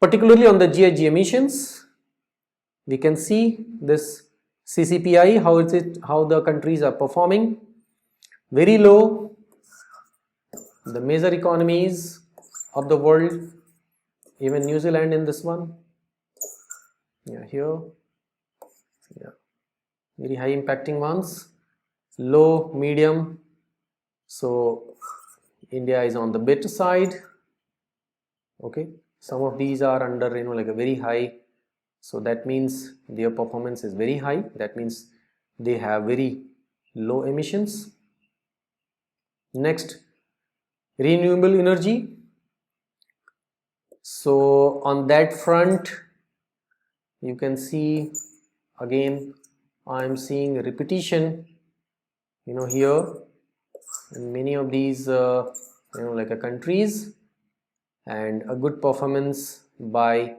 particularly on the GHG emissions, we can see this CCPI, how the countries are performing. Very low. The major economies of the world, even New Zealand in this one, here, very high impacting ones, low, medium. So India is on the better side. Okay, some of these are under like a very high, so that means their performance is very high. That means they have very low emissions. Next, renewable energy. So on that front, you can see again I am seeing a repetition here in many of these like a countries, and a good performance by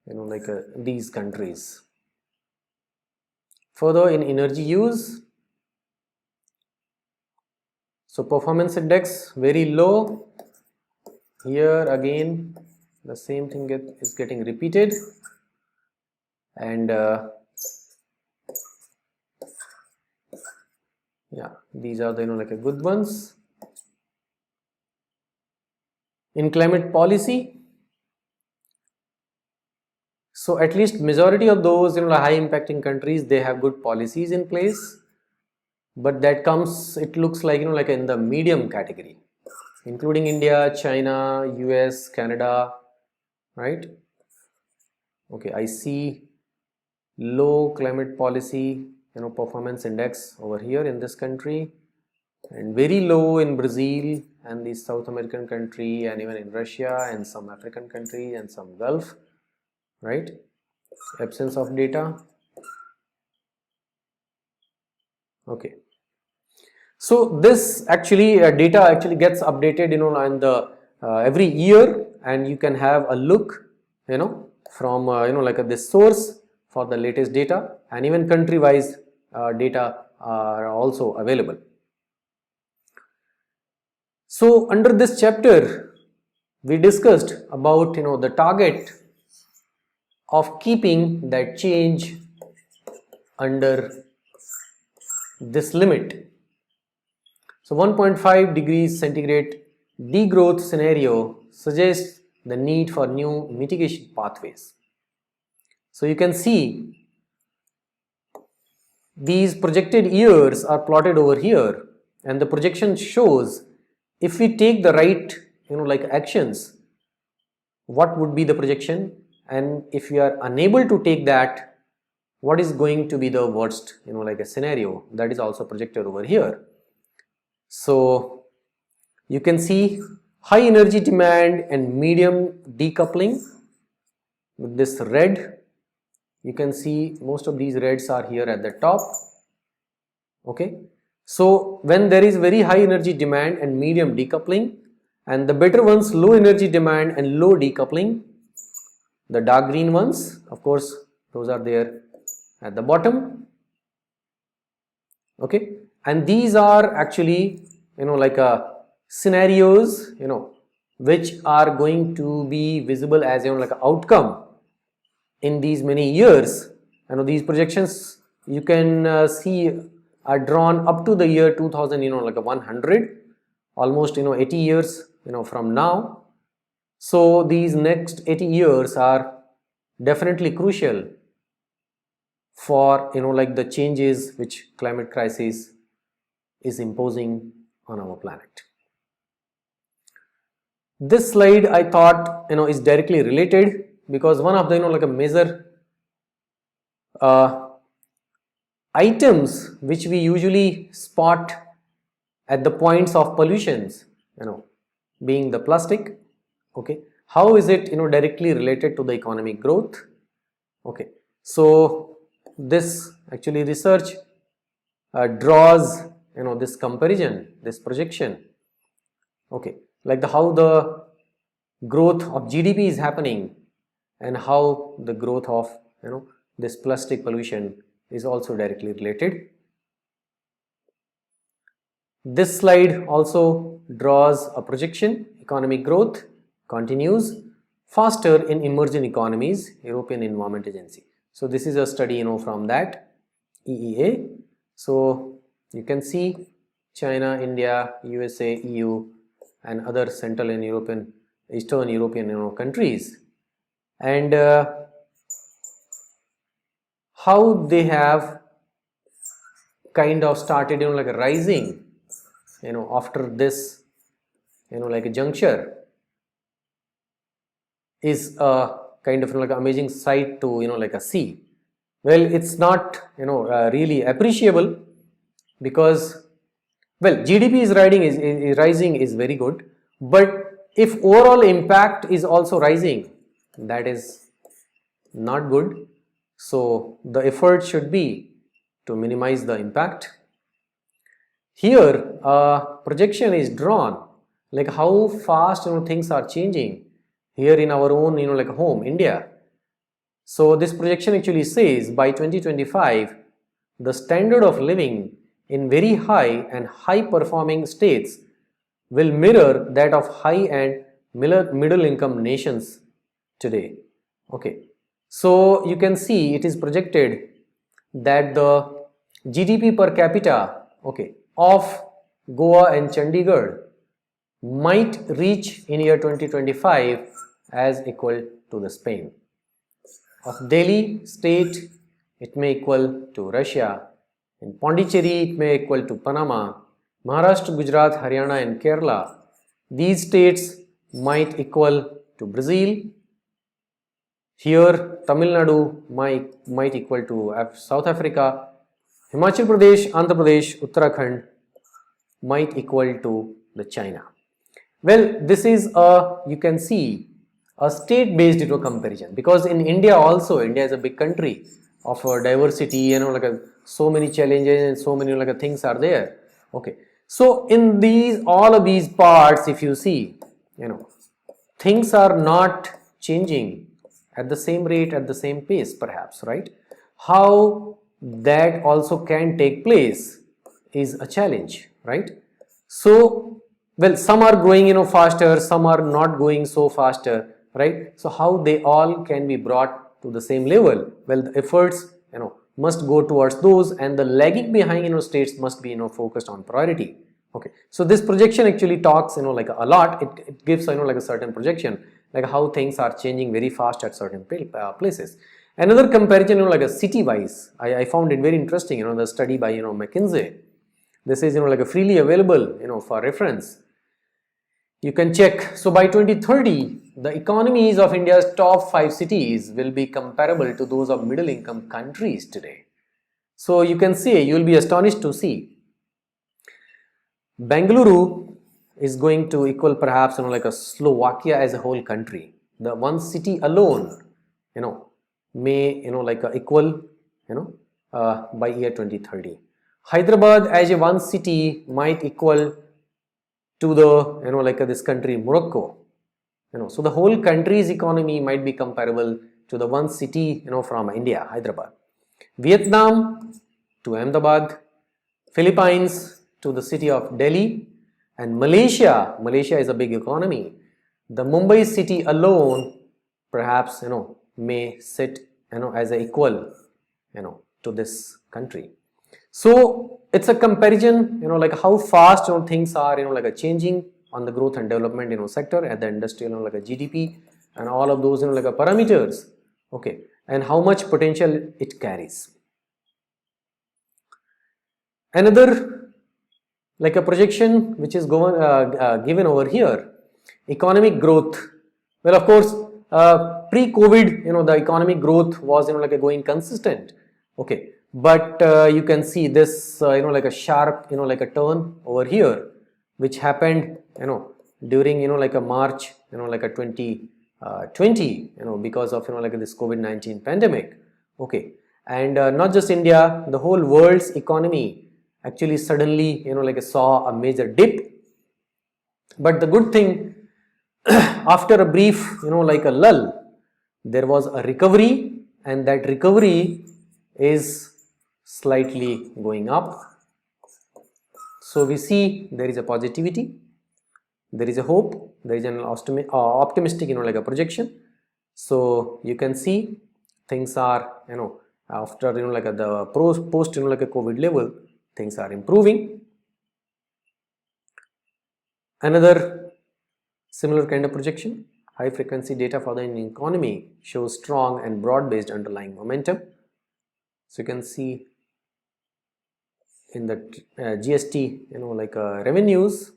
like these countries. Further, in energy use, so performance index very low. Here again the same thing is getting repeated, and these are the like a good ones. In climate policy, so at least majority of those high impacting countries, they have good policies in place, but that comes, it looks like like in the medium category, including India, China, US, Canada, right? Okay, I see low climate policy performance index over here in this country, and very low in Brazil and the South American country, and even in Russia and some African country and some Gulf, right? Absence of data. Okay, so this actually data actually gets updated in the every year, and you can have a look from like this source for the latest data, and even country wise data are also available. So under this chapter we discussed about the target of keeping that change under this limit. So 1.5 degrees centigrade degrowth scenario suggests the need for new mitigation pathways. So you can see these projected years are plotted over here, and the projection shows if we take the right like actions, what would be the projection, and if we are unable to take that, what is going to be the worst like a scenario that is also projected over here. So you can see high energy demand and medium decoupling with this red. You can see most of these reds are here at the top. Okay, so when there is very high energy demand and medium decoupling, and the better ones low energy demand and low decoupling, the dark green ones, of course those are there at the bottom. Okay, and these are actually like a scenarios which are going to be visible as like an outcome in these many years. These projections you can see are drawn up to the year 2000 like a 100, almost 80 years from now. So these next 80 years are definitely crucial for like the changes which climate crisis is imposing on our planet. This slide I thought is directly related, because one of the like a major items which we usually spot at the points of pollutions being the plastic. Okay, how is it directly related to the economic growth? Okay, so this actually research draws this comparison, this projection. Okay, like how the growth of GDP is happening, and how the growth of this plastic pollution is also directly related. This slide also draws a projection, economic growth continues faster in emerging economies, European Environment Agency. So this is a study from that EEA. So you can see China, India, USA, EU and other Central and Eastern European countries, and how they have kind of started like a rising after this like a juncture is a kind of like an amazing sight to like a see. Well, it's not really appreciable, because well, GDP is rising is very good, but if overall impact is also rising, that is not good. So the effort should be to minimize the impact. Here a projection is drawn like how fast things are changing here in our own like home India. So this projection actually says by 2025 the standard of living in very high and high performing states will mirror that of high and middle income nations today. Okay, so you can see it is projected that the GDP per capita of Goa and Chandigarh might reach in year 2025 as equal to the Spain. Of Delhi state, it may equal to Russia. In Pondicherry, it may equal to Panama. Maharashtra, Gujarat, Haryana and Kerala, these states might equal to Brazil. Here Tamil Nadu might equal to South Africa. Himachal Pradesh, Andhra Pradesh, Uttarakhand might equal to the China. Well, this is you can see a state based comparison, because in India also, India is a big country of diversity, so many challenges and so many things are there. Okay, so in all of these parts, if you see things are not changing at the same rate, at the same pace perhaps, right? How that also can take place is a challenge, right? So well, some are growing faster, some are not going so faster, right? So how they all can be brought to the same level? Well, the efforts must go towards those, and the lagging behind states must be focused on priority. Okay, so this projection actually talks like a lot. It gives like a certain projection, like how things are changing very fast at certain places. Another comparison like a city wise, I found it very interesting. The study by McKinsey. This is like a freely available for reference. You can check. So by 2030, the economies of India's top 5 cities will be comparable to those of middle income countries today. So you can see, you will be astonished to see Bengaluru is going to equal perhaps like a Slovakia as a whole country. The one city alone may like a equal by year 2030. Hyderabad as a one city might equal to the like this country Morocco. So the whole country's economy might be comparable to the one city from India, Hyderabad. Vietnam to Ahmedabad, Philippines to the city of Delhi, and Malaysia is a big economy. The Mumbai city alone perhaps may sit as a equal to this country. So it's a comparison like how fast things are like a changing on the growth and development sector at the industrial like a GDP and all of those like a parameters, okay, and how much potential it carries. Another like a projection which is given over here, economic growth. Well, of course, pre-COVID the economic growth was like a going consistent, okay, but you can see this like a sharp like a turn over here which happened during like a March like a 2020 because of like this COVID-19 pandemic, okay, and not just India, the whole world's economy actually suddenly like saw a major dip. But the good thing, after a brief like a lull, there was a recovery, and that recovery is slightly going up. So we see there is a positivity. there is a hope, there is an optimistic, like a projection. So you can see things are, after, like the post, like a COVID level, things are improving. Another similar kind of projection, high frequency data for the Indian economy shows strong and broad based underlying momentum. So you can see in the GST, like revenues,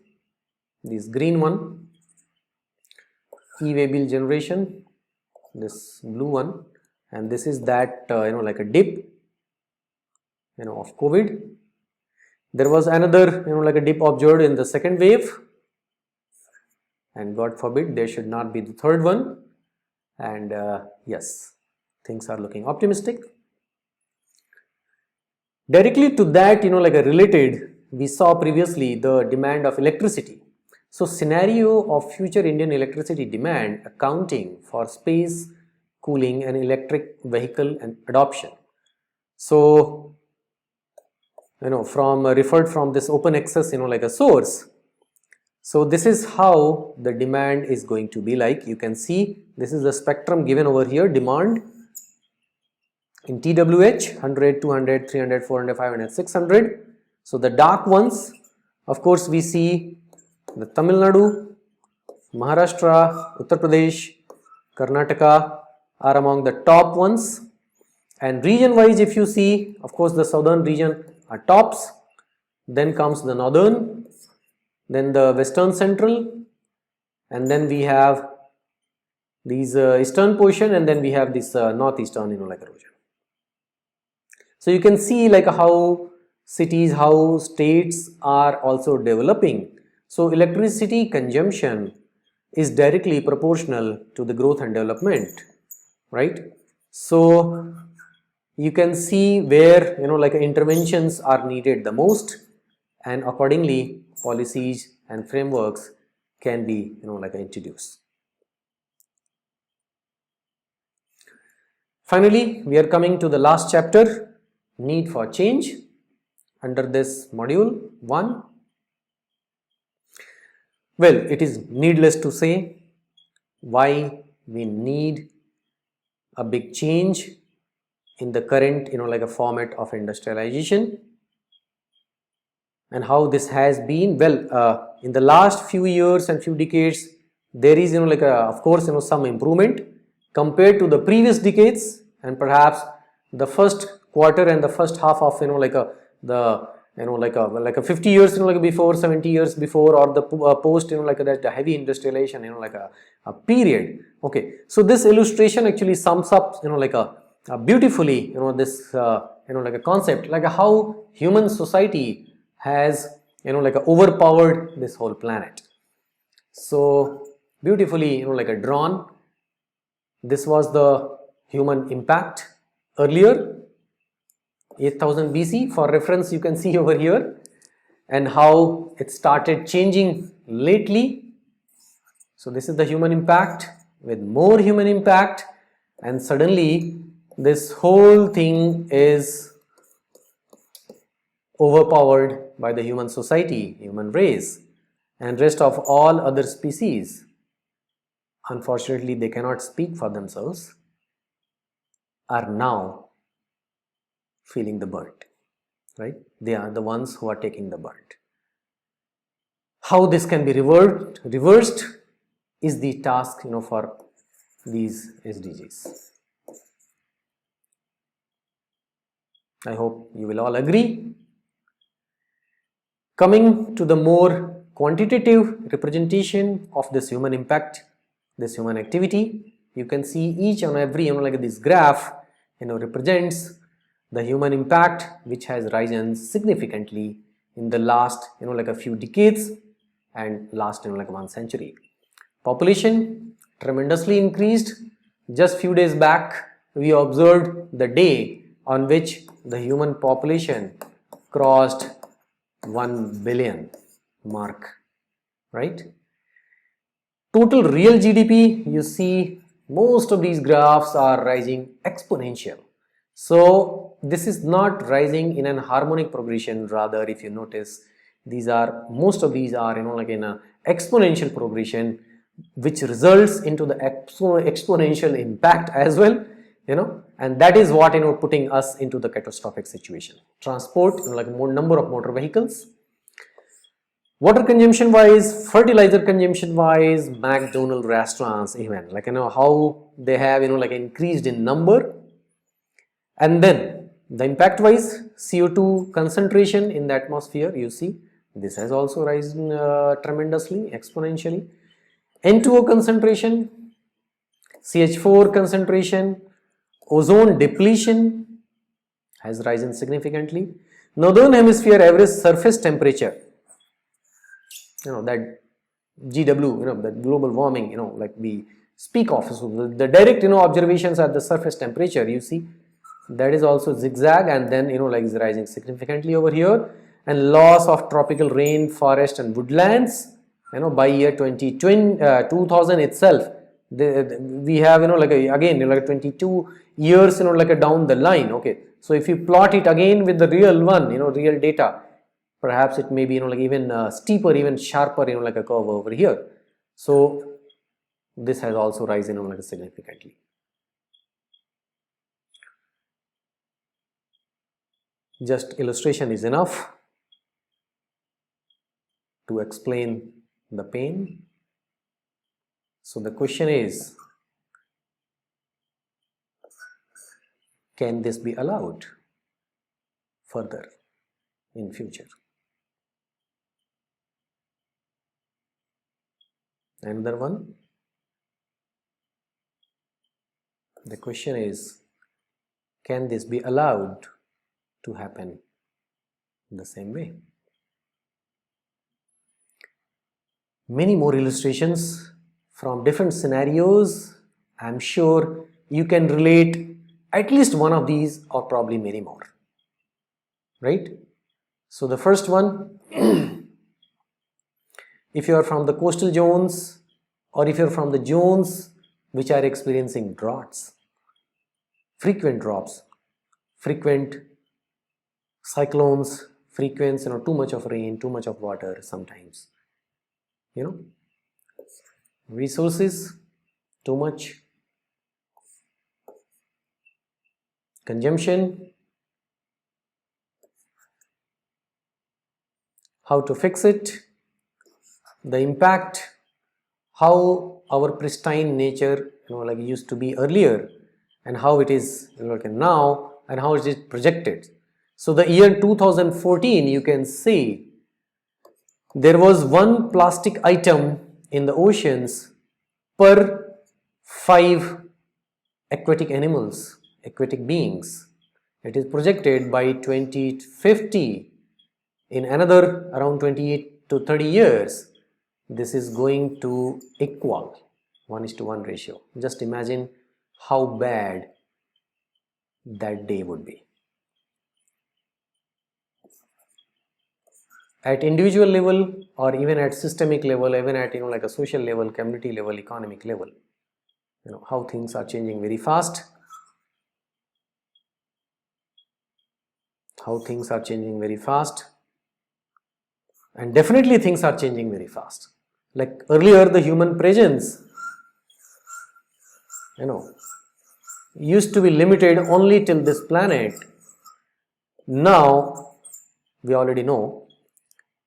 this green one, e-way bill generation, this blue one, and this is that like a dip of COVID. There was another like a dip observed in the second wave, and God forbid there should not be the third one. And yes, things are looking optimistic. Directly to that, like a related, we saw previously the demand of electricity. So scenario of future Indian electricity demand accounting for space, cooling and electric vehicle and adoption. So from referred from this open access like a source. So this is how the demand is going to be like. You can see this is the spectrum given over here, demand in TWH, 100, 200, 300, 400, 500, 600. So the dark ones, of course, we see the Tamil Nadu, Maharashtra, Uttar Pradesh, Karnataka are among the top ones. And region wise, if you see, of course, the southern region are tops, then comes the northern, then the western central, and then we have these eastern portion, and then we have this northeastern like region. So you can see like how cities, how states are also developing. So electricity consumption is directly proportional to the growth and development, right? So you can see where like interventions are needed the most, and accordingly policies and frameworks can be like introduced. Finally, we are coming to the last chapter, need for change, under this module 1. Well, it is needless to say why we need a big change in the current like a format of industrialization, and how this has been. Well, in the last few years and few decades, there is like of course some improvement compared to the previous decades, and perhaps the first quarter and the first half of like a 50 years like before, 70 years before, or the post like that heavy industrialization like a period. Okay, so this illustration actually sums up like a beautifully this like a concept, like how human society has like overpowered this whole planet. So beautifully like a drawn. This was the human impact earlier, 8000 BC. For reference, you can see over here, and how it started changing lately. So this is the human impact with more human impact, and suddenly this whole thing is overpowered by the human society, human race, and rest of all other species. Unfortunately, they cannot speak for themselves, are now feeling the burnt, right? They are the ones who are taking the burnt. How this can be reversed is the task for these SDGs. I hope you will all agree. Coming to the more quantitative representation of this human impact, this human activity, you can see each and every like this graph represents the human impact which has risen significantly in the last like a few decades and last like 1 century. Population tremendously increased. Just few days back we observed the day on which the human population crossed 1 billion mark, right? Total real GDP, you see most of these graphs are rising exponential. So this is not rising in an harmonic progression, rather if you notice Most of these are, like in a exponential progression, which results into the exponential impact as well, and that is what, putting us into the catastrophic situation. Transport, like more number of motor vehicles. Water consumption wise, fertilizer consumption wise, McDonald's restaurants, even like, how they have, like increased in number. And then the impact wise, CO2 concentration in the atmosphere, you see this has also risen tremendously, exponentially. N2O concentration, CH4 concentration, ozone depletion has risen significantly. Northern hemisphere average surface temperature, that GW, that global warming, like we speak of. So the direct, observations at the surface temperature, you see, that is also zigzag, and then, like is rising significantly over here. And loss of tropical rain, forest and woodlands, by year 2000 itself, we have, again, like 22 years, like down the line. Okay, so if you plot it again with the real one, real data, perhaps it may be, like even steeper, even sharper, like a curve over here. So this has also risen, like significantly. Just illustration is enough to explain the pain. So the question is, can this be allowed further in future? Another one, the question is, can this be allowed to happen in the same way? Many more illustrations from different scenarios. I'm sure you can relate at least one of these, or probably many more, right? So the first one, if you are from the coastal zones, or if you're from the zones which are experiencing droughts, frequent drops, frequent cyclones, frequent, too much of rain, too much of water sometimes, resources, too much consumption, how to fix it, the impact, how our pristine nature, like used to be earlier, and how it is like now, and how it is projected. So the year 2014, you can see there was one plastic item in the oceans per 5 aquatic animals, aquatic beings. It is projected by 2050, in another around 28 to 30 years, this is going to equal 1:1 ratio. Just imagine how bad that day would be. At individual level, or even at systemic level, even at like a social level, community level, economic level, how things are changing very fast. How things are changing very fast, and definitely things are changing very fast. Like earlier, the human presence, used to be limited only till this planet. Now, we already know,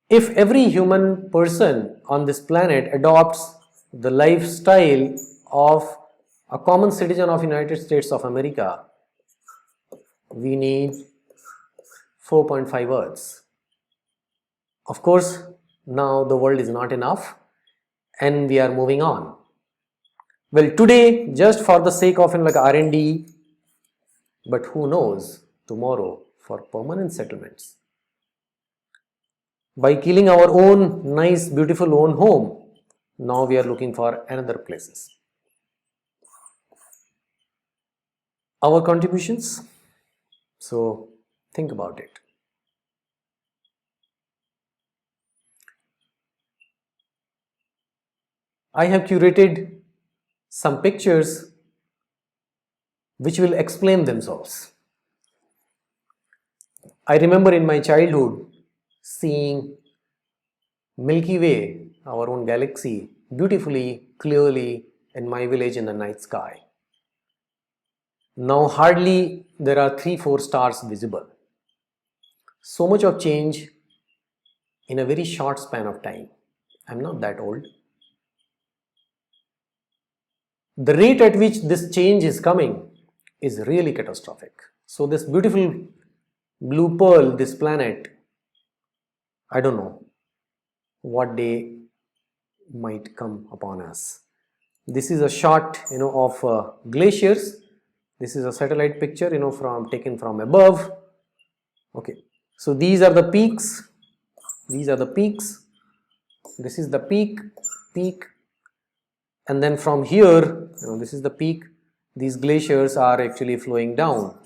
if every human person on this planet adopts the lifestyle of a common citizen of United States of America, we need 4.5 Earths. Of course, now the world is not enough, and we are moving on. Well, today, just for the sake of like R&D, but who knows tomorrow for permanent settlements. By killing our own nice, beautiful own home, now we are looking for another places. Our contributions, so think about it. I have curated some pictures which will explain themselves. I remember in my childhood seeing Milky Way, our own galaxy, beautifully, clearly in my village in the night sky. Now hardly there are 3-4 stars visible. So much of change in a very short span of time. I'm not that old. The rate at which this change is coming is really catastrophic. So this beautiful blue pearl, this planet, I don't know what day might come upon us. This is a shot, of glaciers. This is a satellite picture, taken from above. Okay, so these are the peaks. These are the peaks. This is the peak, and then from here, this is the peak. These glaciers are actually flowing down.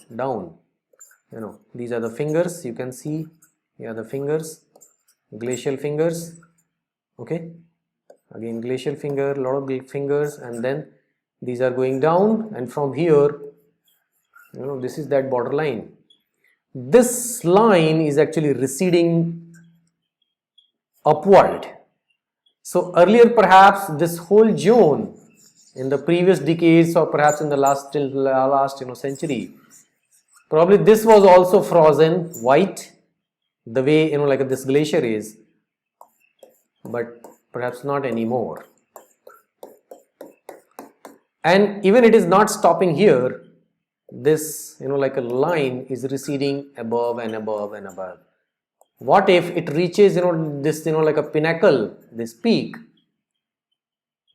These are the fingers. You can see here the fingers, glacial fingers. Okay, again glacial finger, lot of fingers, and then these are going down, and from here, this is that border line. This line is actually receding upward. So earlier, perhaps this whole zone in the previous decades, or perhaps in the last century, probably this was also frozen white, the way like this glacier is, but perhaps not anymore. And even it is not stopping here. This like a line is receding above and above and above. What if it reaches this like a pinnacle, this peak?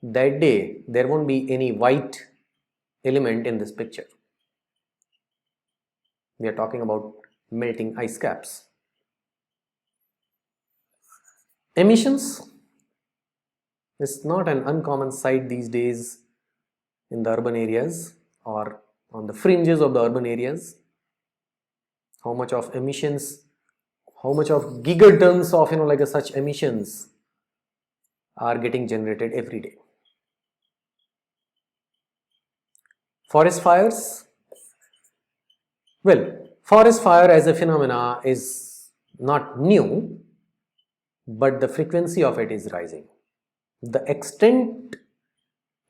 That day there won't be any white element in this picture. We are talking about melting ice caps. Emissions is not an uncommon sight these days in the urban areas or on the fringes of the urban areas. How much of emissions, how much of gigatons of such emissions are getting generated every day. Forest fires. Well, forest fire as a phenomena is not new, but the frequency of it is rising. The extent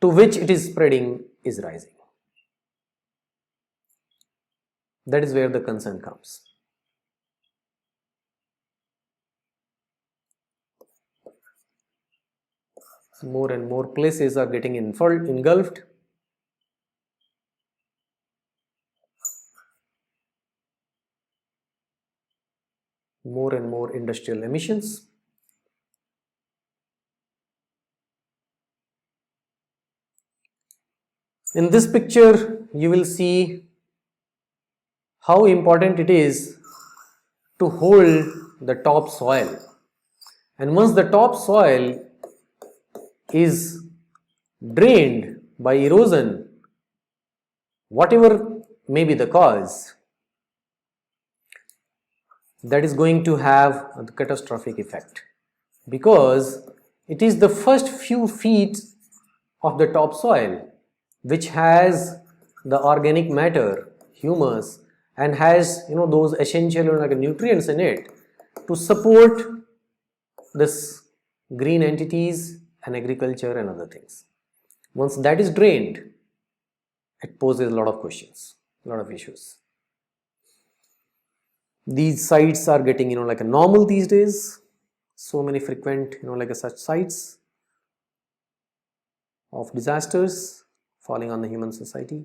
to which it is spreading is rising. That is where the concern comes. More and more places are getting engulfed. More and more industrial emissions. In this picture, you will see how important it is to hold the top soil. And once the top soil is drained by erosion, whatever may be the cause, that is going to have a catastrophic effect, because it is the first few feet of the topsoil which has the organic matter, humus, and has those essential nutrients in it to support this green entities and agriculture and other things. Once that is drained, it poses a lot of questions, a lot of issues. These sites are getting like a normal these days. So many frequent such sites of disasters falling on the human society.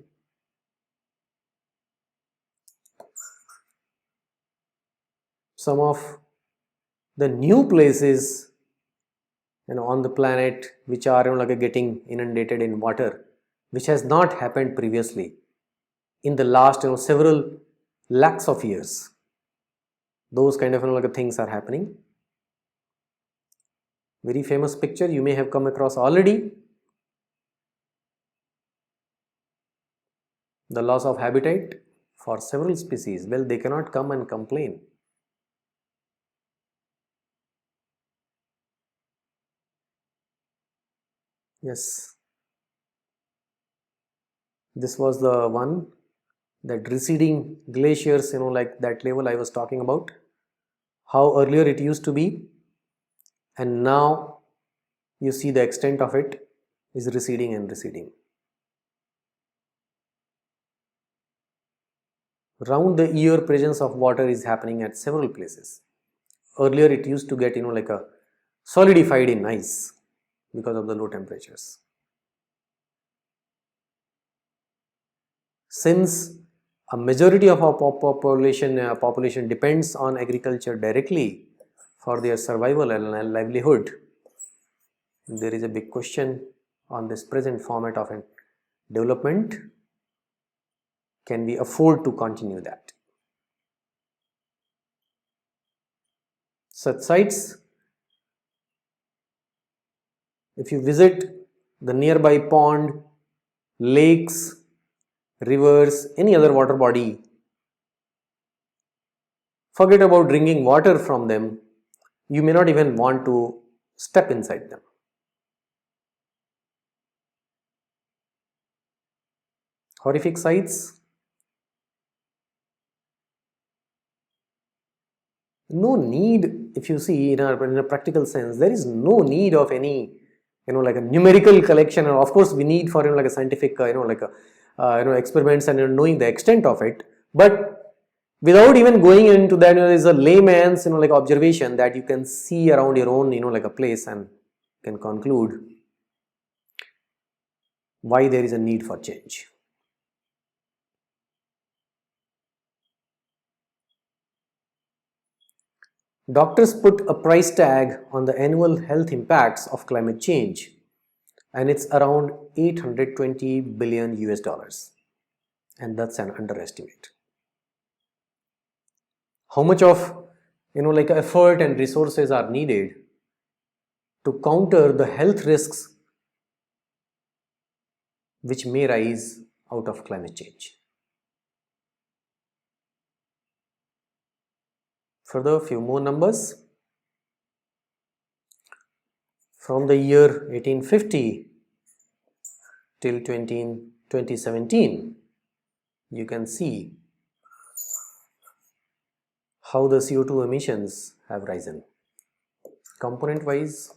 Some of the new places on the planet which are getting inundated in water, which has not happened previously in the last several lakhs of years. Those kind of things are happening. Very famous picture you may have come across already. The loss of habitat for several species. Well, they cannot come and complain. Yes, this was the one, that receding glaciers, like that level I was talking about, how earlier it used to be, and now you see the extent of it is receding and receding. Round the year presence of water is happening at several places. Earlier it used to get like a solidified in ice because of the low temperatures. Since a majority of our population depends on agriculture directly for their survival and livelihood, there is a big question on this present format of development. Can we afford to continue that? Such sites, if you visit the nearby pond, lakes, rivers, any other water body, forget about drinking water from them. You may not even want to step inside them. Horrific sights. No need, if you see in a practical sense, there is no need of any like a numerical collection, and of course we need for like a scientific experiments and knowing the extent of it, but without even going into that, there is a layman's like observation that you can see around your own like a place and can conclude why there is a need for change. Doctors put a price tag on the annual health impacts of climate change, and it's around 820 billion US dollars, and that's an underestimate. How much of like effort and resources are needed to counter the health risks which may rise out of climate change? Further, a few more numbers. From the year 1850 till 2017, you can see how the CO2 emissions have risen, component wise,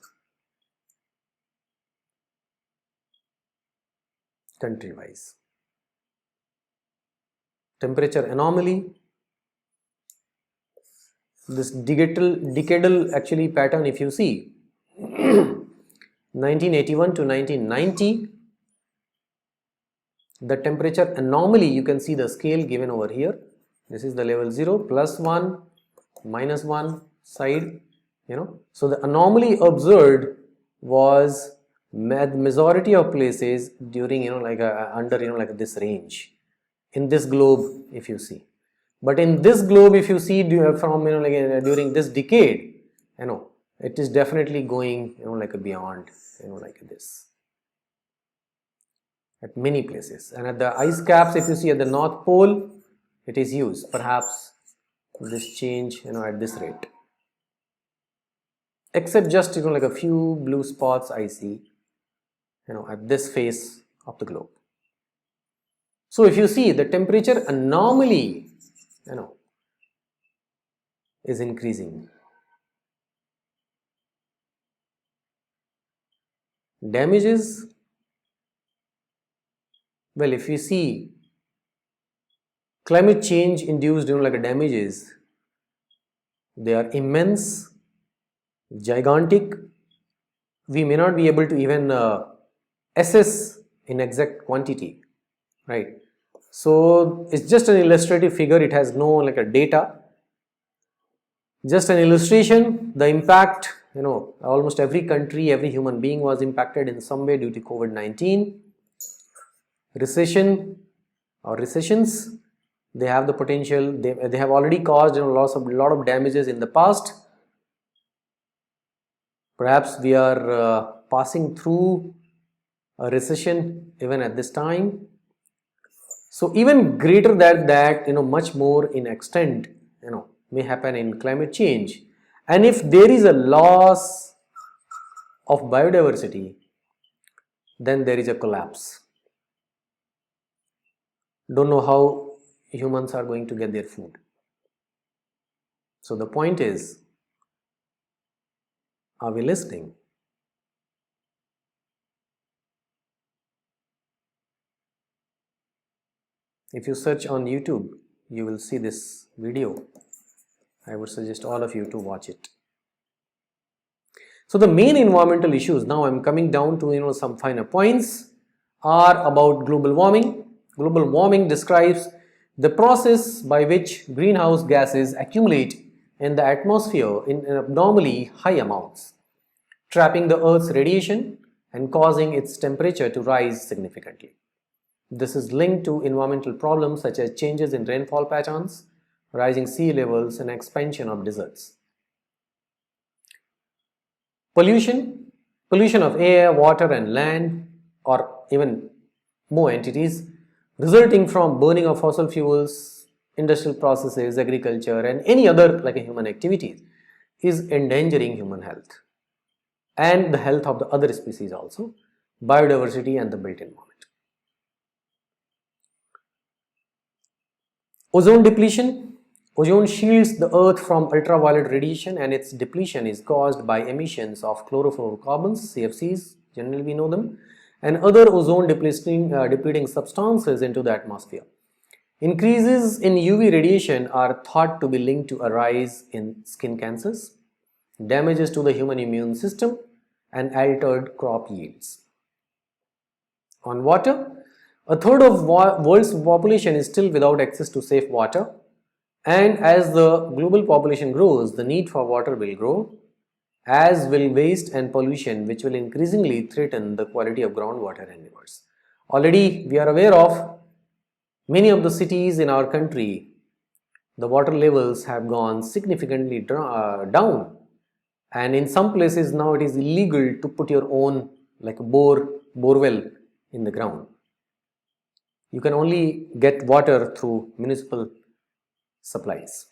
country wise. Temperature anomaly, this decadal actually pattern, if you see 1981 to 1990, the temperature anomaly, you can see the scale given over here. This is the level 0, +1, -1 side, so the anomaly observed was majority of places during under like this range in this globe, if you see. But in this globe, if you see from during this decade, it is definitely going like beyond like this at many places. And at the ice caps, if you see at the North Pole, it is huge. Perhaps this change at this rate, except just like a few blue spots I see at this face of the globe. So if you see, the temperature anomaly is increasing. Damages, well, if you see climate change induced like damages, they are immense, gigantic. We may not be able to even assess in exact quantity, right? So it's just an illustrative figure, it has no like a data, just an illustration. The impact, almost every country, every human being was impacted in some way due to COVID-19. Recession or recessions, they have the potential, they have already caused a lot of damages in the past. Perhaps we are passing through a recession even at this time. So even greater than that, much more in extent, may happen in climate change. And if there is a loss of biodiversity, then there is a collapse. Don't know how humans are going to get their food. So the point is, Are we listening? If you search on YouTube, you will see this video. I would suggest all of you to watch it. So the main environmental issues, now I'm coming down to some finer points, are about global warming. Global warming describes the process by which greenhouse gases accumulate in the atmosphere in abnormally high amounts, trapping the Earth's radiation and causing its temperature to rise significantly. This is linked to environmental problems such as changes in rainfall patterns, rising sea levels, and expansion of deserts. Pollution of air, water and land, or even more entities, resulting from burning of fossil fuels, industrial processes, agriculture and any other like human activities, is endangering human health and the health of the other species also, biodiversity and the built environment. Ozone depletion. Ozone shields the earth from ultraviolet radiation, and its depletion is caused by emissions of chlorofluorocarbons, CFCs, generally we know them, and other ozone depleting substances into the atmosphere. Increases in UV radiation are thought to be linked to a rise in skin cancers, damages to the human immune system, and altered crop yields. On water, a third of world's population is still without access to safe water, and as the global population grows, the need for water will grow, as will waste and pollution, which will increasingly threaten the quality of groundwater and rivers. Already we are aware of many of the cities in our country, the water levels have gone significantly down, and in some places now it is illegal to put your own like a borewell in the ground. You can only get water through municipal supplies.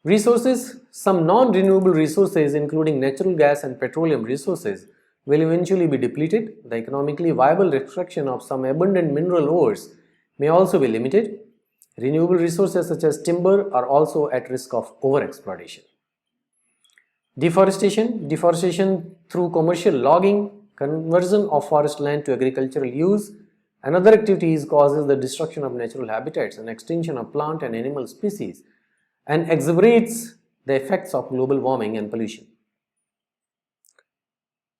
Resources. Some non-renewable resources including natural gas and petroleum resources will eventually be depleted. The economically viable extraction of some abundant mineral ores may also be limited. Renewable resources such as timber are also at risk of overexploitation. Deforestation. Deforestation through commercial logging, conversion of forest land to agricultural use, and other activities causes the destruction of natural habitats and extinction of plant and animal species, and exacerbates the effects of global warming and pollution.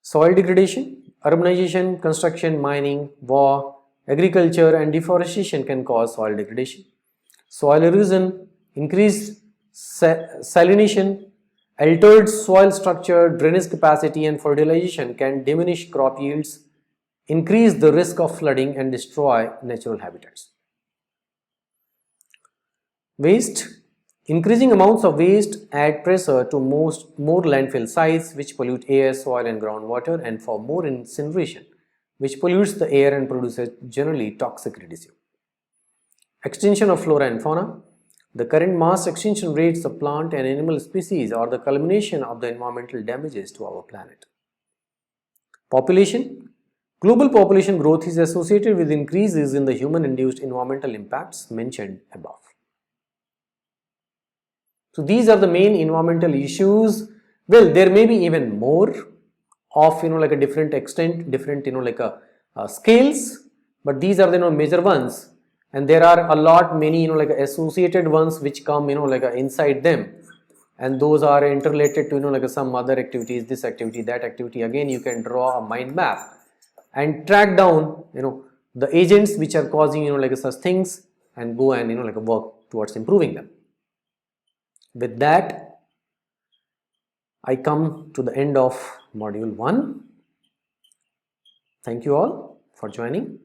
Soil degradation. Urbanization, construction, mining, war, agriculture and deforestation can cause soil degradation. Soil erosion, increased salination, altered soil structure, drainage capacity and fertilization can diminish crop yields, increase the risk of flooding and destroy natural habitats. Waste. Increasing amounts of waste add pressure to more landfill sites which pollute air, soil and groundwater, and for more incineration which pollutes the air and produces generally toxic residue. Extinction of flora and fauna. The current mass extinction rates of plant and animal species are the culmination of the environmental damages to our planet. Population. Global population growth is associated with increases in the human-induced environmental impacts mentioned above. So these are the main environmental issues. Well, there may be even more of like a different extent, different scales, but these are the major ones, and there are a lot many like associated ones which come inside them, and those are interrelated to some other activities, this activity, that activity. Again, you can draw a mind map and track down the agents which are causing such things, and go and work towards improving them. With that, I come to the end of module 1. Thank you all for joining.